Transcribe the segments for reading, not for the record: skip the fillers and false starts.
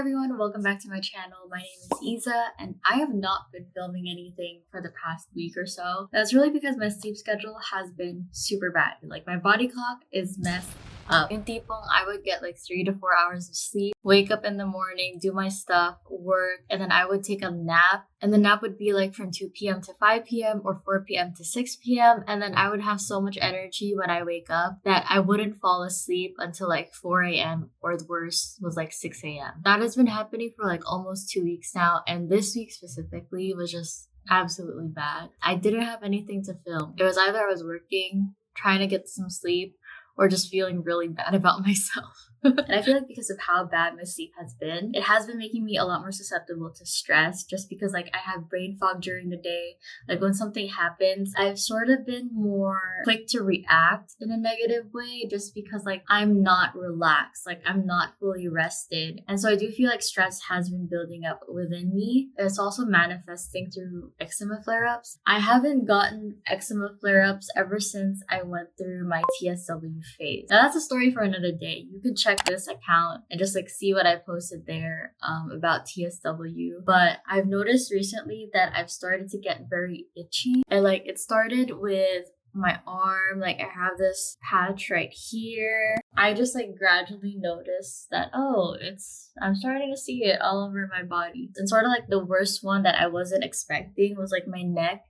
everyone, welcome back to my channel. My name is Isa and I have not been filming anything for the past week or so. That's really because my sleep schedule has been super bad. Like my body clock is messed up. Yung tipong I would get like 3 to 4 hours of sleep, wake up in the morning, do my stuff, work, and then I would take a nap. And the nap would be like from 2 p.m. to 5 p.m. or 4 p.m. to 6 p.m. And then I would have so much energy when I wake up that I wouldn't fall asleep until like 4 a.m. or the worst was like 6 a.m. That has been happening for like almost 2 weeks now. And this week specifically was just absolutely bad. I didn't have anything to film. It was either I was working, trying to get some sleep, or just feeling really bad about myself. And I feel like because of how bad my sleep has been, it has been making me a lot more susceptible to stress just because like I have brain fog during the day. Like when something happens, I've sort of been more quick to react in a negative way just because like I'm not relaxed, like I'm not fully rested. And so I do feel like stress has been building up within me. It's also manifesting through eczema flare-ups. I haven't gotten eczema flare-ups ever since I went through my TSW phase. Now that's a story for another day. You could check this account and just like see what I posted there about TSW. But I've noticed recently that I've started to get very itchy. And like it started with my arm, like I have this patch right here. I just like gradually noticed that, I'm starting to see it all over my body. And sort of like the worst one that I wasn't expecting was like my neck.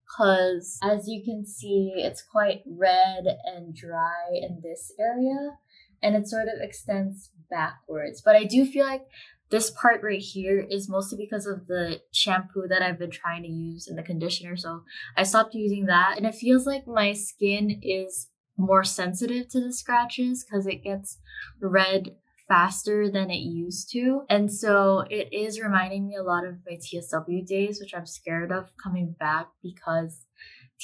Because as you can see, it's quite red and dry in this area and it sort of extends backwards. But I do feel like this part right here is mostly because of the shampoo that I've been trying to use and the conditioner. So I stopped using that and it feels like my skin is more sensitive to the scratches because it gets red faster than it used to. And so it is reminding me a lot of my TSW days, which I'm scared of coming back because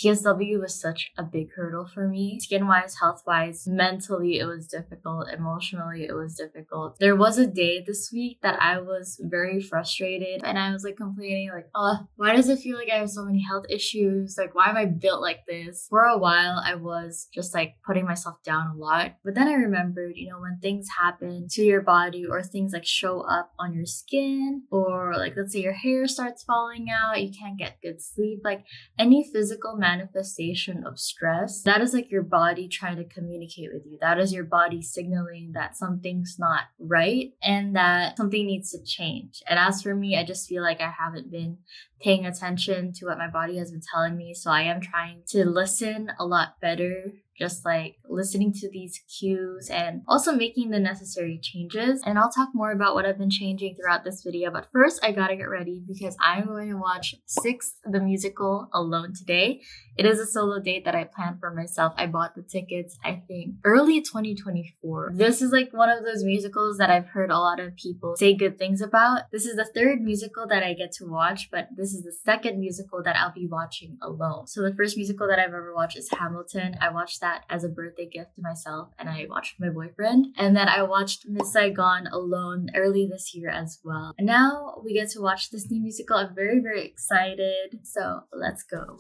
TSW was such a big hurdle for me. Skin-wise, health-wise, mentally it was difficult, emotionally it was difficult. There was a day this week that I was very frustrated and I was like complaining like, why does it feel like I have so many health issues? Like, why am I built like this? For a while, I was just like putting myself down a lot. But then I remembered, when things happen to your body or things like show up on your skin or like, let's say your hair starts falling out, you can't get good sleep, like any physical manifestation of stress, that is like your body trying to communicate with you. That is your body signaling that something's not right and that something needs to change. And as for me, I just feel like I haven't been paying attention to what my body has been telling me. So I am trying to listen a lot better, just like listening to these cues and also making the necessary changes. And I'll talk more about what I've been changing throughout this video. But first, I gotta get ready because I'm going to watch Six the Musical alone today. It is a solo date that I planned for myself. I bought the tickets, I think, early 2024. This is like one of those musicals that I've heard a lot of people say good things about. This is the third musical that I get to watch, but this is the second musical that I'll be watching alone. So the first musical that I've ever watched is Hamilton. I watched that as a birthday gift to myself and I watched my boyfriend. And then I watched Miss Saigon alone early this year as well. And now we get to watch this new musical. I'm very, very excited. So let's go.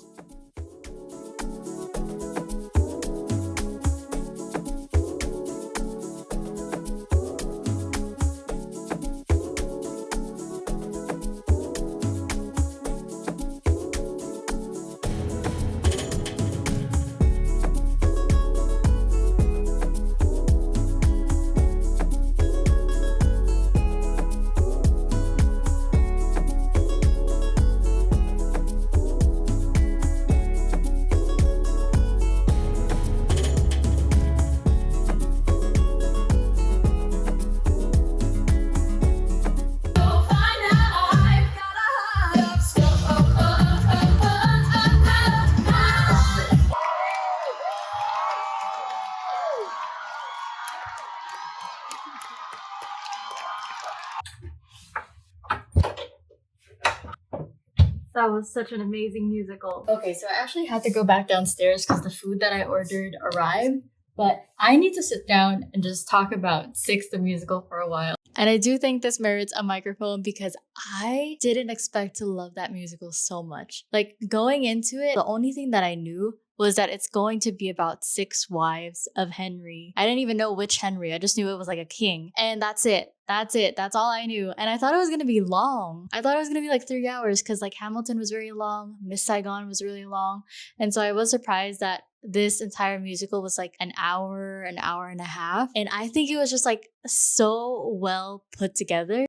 That was such an amazing musical. Okay, so I actually had to go back downstairs because the food that I ordered arrived. But I need to sit down and just talk about Six the Musical for a while. And I do think this merits a microphone because I didn't expect to love that musical so much. Like going into it, the only thing that I knew was that it's going to be about 6 wives of Henry. I didn't even know which Henry. I just knew it was like a king. And that's it. That's it. That's all I knew. And I thought it was going to be long. I thought it was going to be like 3 hours because like Hamilton was very long. Miss Saigon was really long. And so I was surprised that this entire musical was like an hour and a half. And I think it was just like so well put together.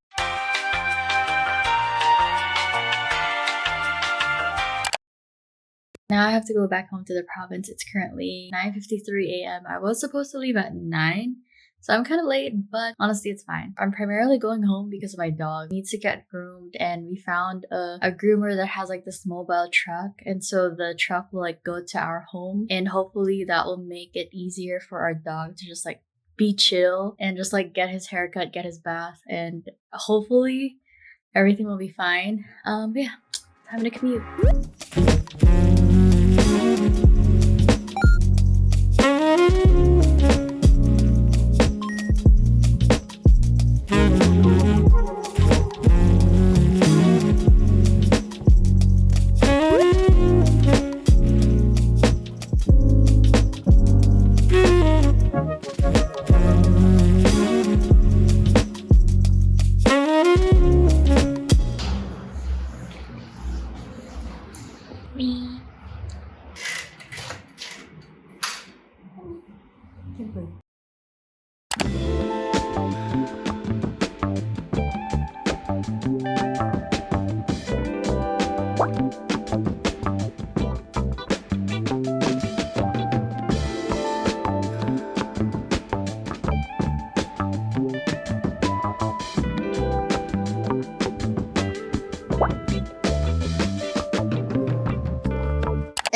Now I have to go back home to the province. It's currently 9:53 a.m. I was supposed to leave at 9. So I'm kind of late, but honestly, it's fine. I'm primarily going home because my dog needs to get groomed, and we found a groomer that has like this mobile truck. And so the truck will like go to our home, and hopefully that will make it easier for our dog to just like be chill and just like get his haircut, get his bath, and hopefully everything will be fine. But yeah, time to commute.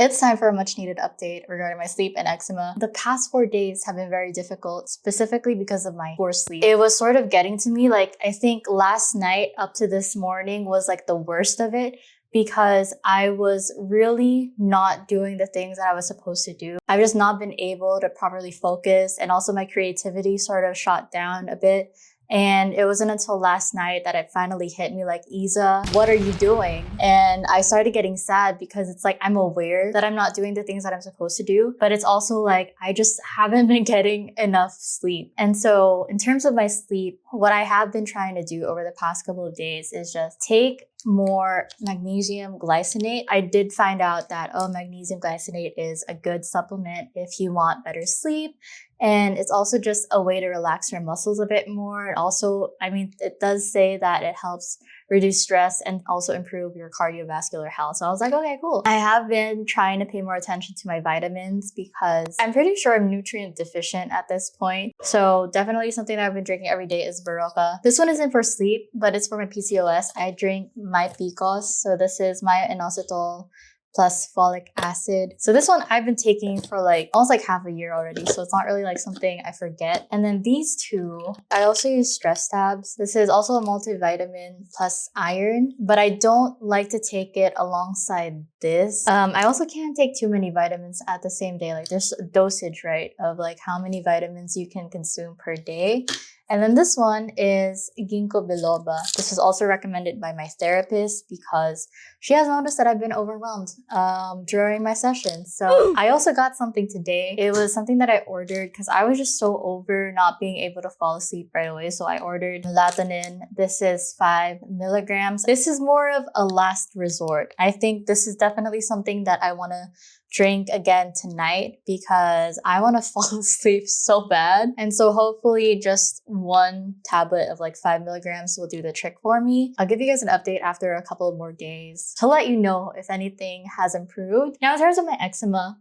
It's time for a much needed update regarding my sleep and eczema. The past 4 days have been very difficult, specifically because of my poor sleep. It was sort of getting to me. Like, I think last night up to this morning was like the worst of it because I was really not doing the things that I was supposed to do. I've just not been able to properly focus, and also my creativity sort of shot down a bit. And it wasn't until last night that it finally hit me like, Isa, what are you doing? And I started getting sad because it's like, I'm aware that I'm not doing the things that I'm supposed to do, but it's also like, I just haven't been getting enough sleep. And so in terms of my sleep, what I have been trying to do over the past couple of days is just take more magnesium glycinate. I did find out that, magnesium glycinate is a good supplement if you want better sleep. And it's also just a way to relax your muscles a bit more. And also, I mean, it does say that it helps reduce stress and also improve your cardiovascular health. So I was like, okay, cool. I have been trying to pay more attention to my vitamins because I'm pretty sure I'm nutrient deficient at this point. So definitely something that I've been drinking every day is Berocca. This one isn't for sleep, but it's for my PCOS. I drink my Picos. So this is my inositol plus folic acid. So this one I've been taking for like almost like half a year already. So it's not really like something I forget. And then these two, I also use stress tabs. This is also a multivitamin plus iron, but I don't like to take it alongside this. I also can't take too many vitamins at the same day. Like there's a dosage, right, of like how many vitamins you can consume per day. And then this one is ginkgo biloba. This was also recommended by my therapist because she has noticed that I've been overwhelmed during my sessions. So I also got something today. It was something that I ordered because I was just so over not being able to fall asleep right away. So I ordered melatonin. This is 5 milligrams. This is more of a last resort. I think this is definitely something that I want to drink again tonight because I want to fall asleep so bad. And so hopefully just one tablet of like 5 milligrams will do the trick for me. I'll give you guys an update after a couple of more days to let you know if anything has improved. Now, in terms of my eczema,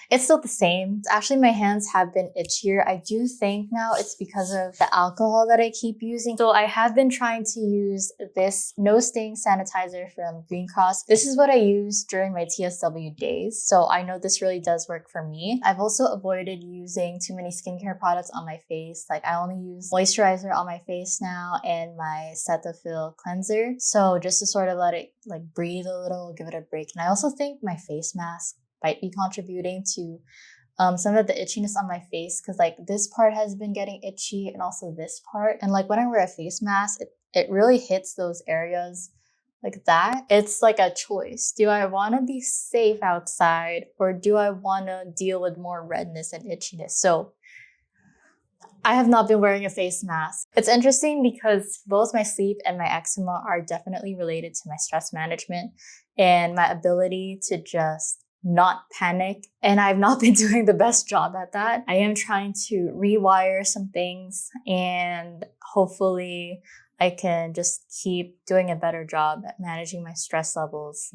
it's still the same. Actually, my hands have been itchier. I do think now it's because of the alcohol that I keep using. So I have been trying to use this no stain sanitizer from Green Cross. This is what I use during my TSW days. So I know this really does work for me. I've also avoided using too many skincare products on my face. Like I only use moisturizer on my face now and my Cetaphil cleanser. So just to sort of let it like breathe a little, give it a break. And I also think my face mask might be contributing to some of the itchiness on my face because like this part has been getting itchy and also this part. And like when I wear a face mask, it really hits those areas like that. It's like a choice. Do I want to be safe outside, or do I want to deal with more redness and itchiness? So I have not been wearing a face mask. It's interesting because both my sleep and my eczema are definitely related to my stress management and my ability to just not panic. And I've not been doing the best job at that. I am trying to rewire some things, and hopefully I can just keep doing a better job at managing my stress levels,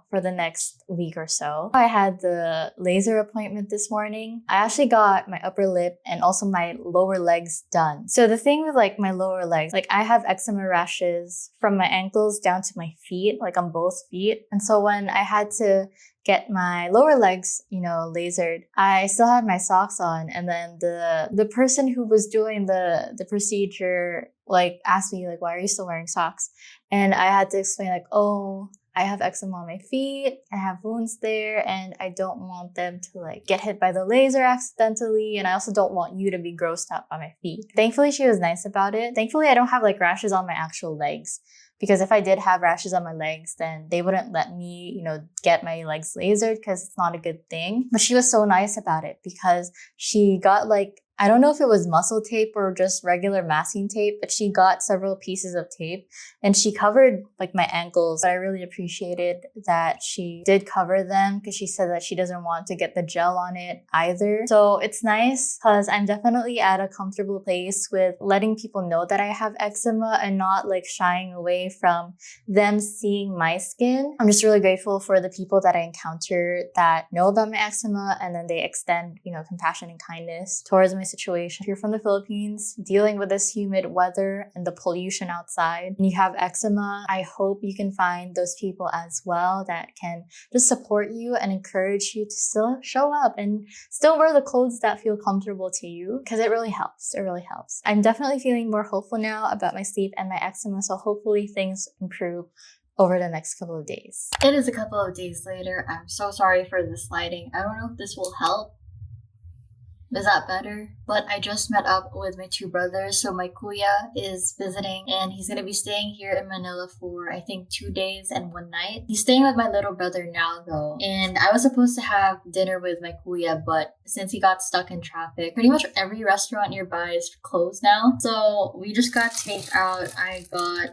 for the next week or so. I had the laser appointment this morning. I actually got my upper lip and also my lower legs done. So the thing with like my lower legs, like I have eczema rashes from my ankles down to my feet, like on both feet. And so when I had to get my lower legs, lasered, I still had my socks on. And then the person who was doing the procedure, like asked me like, why are you still wearing socks? And I had to explain like, oh, I have eczema on my feet, I have wounds there, and I don't want them to like get hit by the laser accidentally. And I also don't want you to be grossed out by my feet. Thankfully, she was nice about it. Thankfully, I don't have like rashes on my actual legs. Because if I did have rashes on my legs, then they wouldn't let me, get my legs lasered because it's not a good thing. But she was so nice about it because she got like, I don't know if it was muscle tape or just regular masking tape, but she got several pieces of tape and she covered like my ankles. I really appreciated that she did cover them because she said that she doesn't want to get the gel on it either. So it's nice because I'm definitely at a comfortable place with letting people know that I have eczema and not like shying away from them seeing my skin. I'm just really grateful for the people that I encounter that know about my eczema and then they extend, compassion and kindness towards my situation. If you're from the Philippines, dealing with this humid weather and the pollution outside, and you have eczema, I hope you can find those people as well that can just support you and encourage you to still show up and still wear the clothes that feel comfortable to you, because it really helps. It really helps. I'm definitely feeling more hopeful now about my sleep and my eczema, so hopefully things improve over the next couple of days. It is a couple of days later. I'm so sorry for this lighting. I don't know if this will help. Is that better? But I just met up with my two brothers. So my kuya is visiting and he's going to be staying here in Manila for I think 2 days and 1 night. He's staying with my little brother now though. And I was supposed to have dinner with my kuya, but since he got stuck in traffic, pretty much every restaurant nearby is closed now. So we just got takeout. I got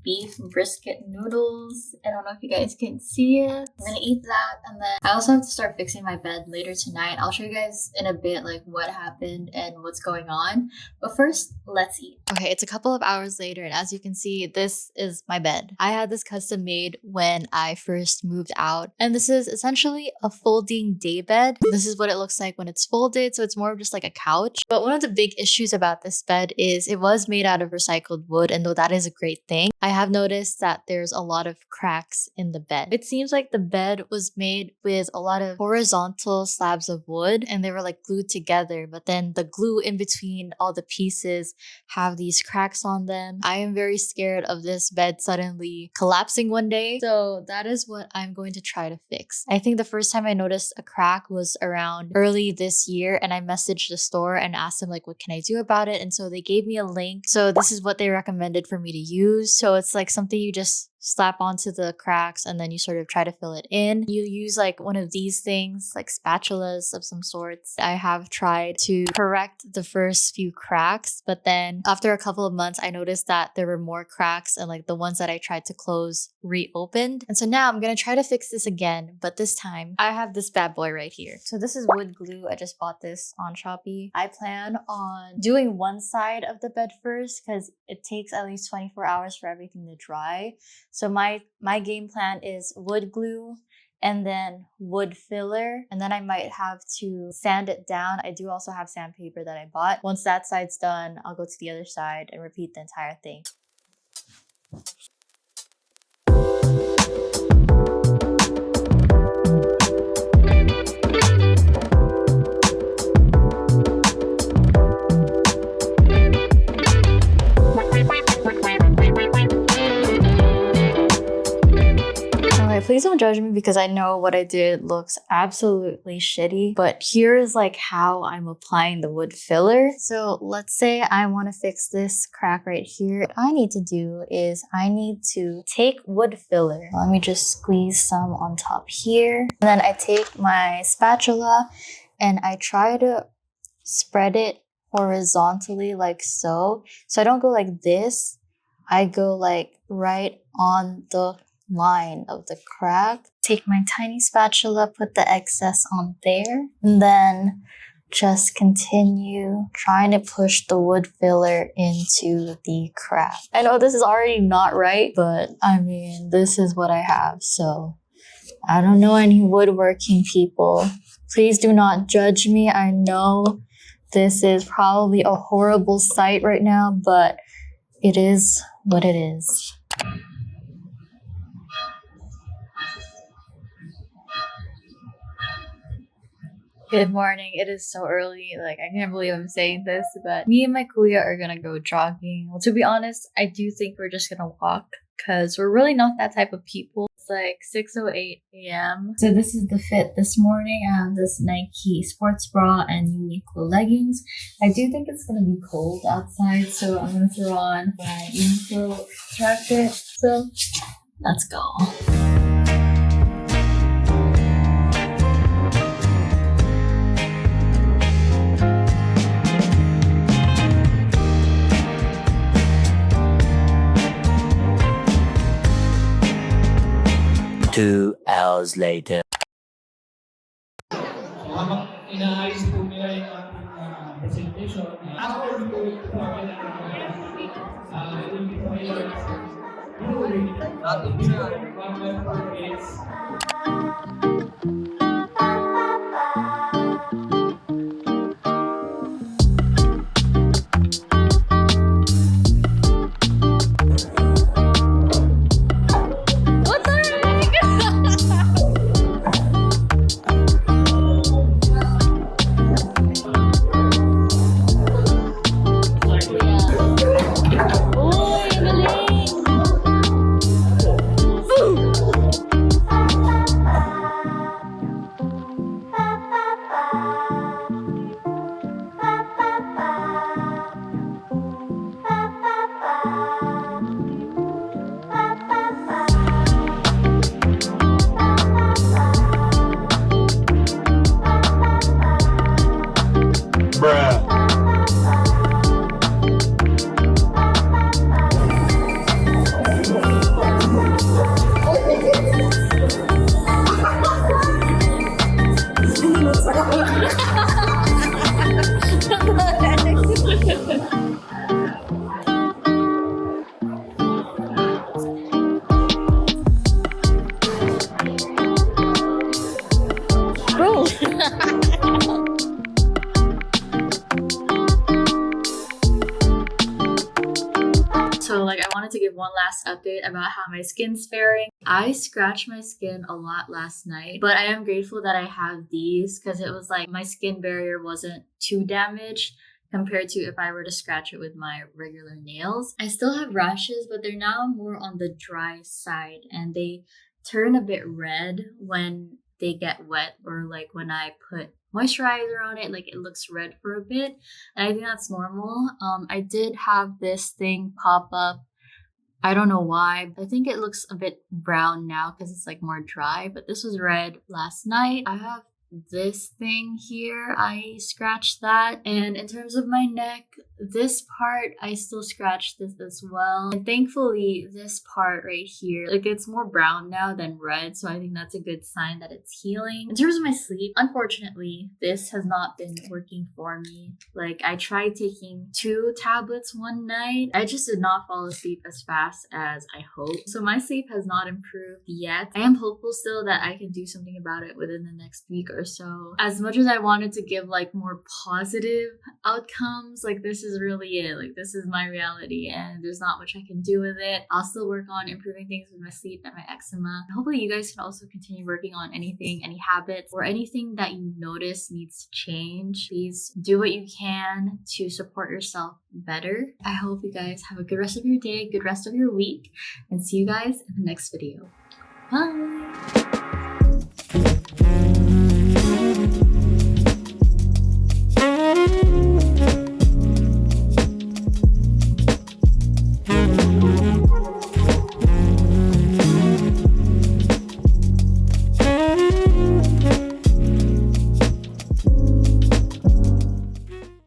beef brisket noodles. I don't know if you guys can see it. I'm gonna eat that, and then I also have to start fixing my bed later tonight. I'll show you guys in a bit like what happened and what's going on, but first let's eat. Okay, it's a couple of hours later, and as you can see, this is my bed. I had this custom made when I first moved out, and this is essentially a folding day bed. This is what it looks like when it's folded, so it's more of just like a couch. But one of the big issues about this bed is it was made out of recycled wood, and though that is a great thing, I have noticed that there's a lot of cracks in the bed. It seems like the bed was made with a lot of horizontal slabs of wood and they were like glued together, but then the glue in between all the pieces have these cracks on them. I am very scared of this bed suddenly collapsing one day, so that is what I'm going to try to fix. I think the first time I noticed a crack was around early this year, and I messaged the store and asked them like, what can I do about it? And so they gave me a link. So this is what they recommended for me to use. So it's like something you just slap onto the cracks and then you sort of try to fill it in. You use like one of these things, like spatulas of some sorts. I have tried to correct the first few cracks, but then after a couple of months, I noticed that there were more cracks and like the ones that I tried to close reopened. And so now I'm gonna try to fix this again, but this time I have this bad boy right here. So this is wood glue. I just bought this on Shopee. I plan on doing one side of the bed first because it takes at least 24 hours for everything to dry. So my game plan is wood glue and then wood filler, and then I might have to sand it down. I do also have sandpaper that I bought. Once that side's done, I'll go to the other side and repeat the entire thing. Please don't not judge me because I know what I did looks absolutely shitty, but here is like how I'm applying the wood filler. So let's say I want to fix this crack right here. What I need to do is I need to take wood filler. Let me just squeeze some on top here. And then I take my spatula and I try to spread it horizontally like so. So I don't go like this. I go like right on the line of the crack. Take my tiny spatula, put the excess on there, and then just continue trying to push the wood filler into the crack. I know this is already not right, but I mean, this is what I have. So I don't know any woodworking people. Please do not judge me. I know this is probably a horrible sight right now, but it is what it is. Good morning. It is so early. Like, I can't believe I'm saying this, but me and my kuya are gonna go jogging. Well, to be honest, I do think we're just gonna walk because we're really not that type of people. It's like 6:08 a.m. So this is the fit this morning. I have this Nike sports bra and Uniqlo leggings. I do think it's gonna be cold outside, so I'm gonna throw on my Uniqlo jacket. So let's go. Two hours later. Habang inaayos po nila yung ating presentation, after we go to So like I wanted to give one last update about how my skin's faring. I scratched my skin a lot last night, but I am grateful that I have these because it was like my skin barrier wasn't too damaged compared to if I were to scratch it with my regular nails. I still have rashes, but they're now more on the dry side and they turn a bit red when they get wet or like when I put moisturizer on it, like it looks red for a bit, and I think that's normal. I did have this thing pop up. I don't know why. I think it looks a bit brown now because it's like more dry, but this was red last night. I have this thing here. I scratched that. And in terms of my neck, this part, I still scratched this as well. And thankfully, this part right here, like it's more brown now than red. So I think that's a good sign that it's healing. In terms of my sleep, unfortunately, this has not been working for me. Like I tried taking 2 tablets one night. I just did not fall asleep as fast as I hoped. So my sleep has not improved yet. I am hopeful still that I can do something about it within the next week or so. As much as I wanted to give like more positive outcomes, like this is really it. Like this is my reality and there's not much I can do with it. I'll still work on improving things with my sleep and my eczema. Hopefully you guys can also continue working on anything, any habits or anything that you notice needs to change. Please do what you can to support yourself better. I hope you guys have a good rest of your day, good rest of your week, and see you guys in the next video. Bye!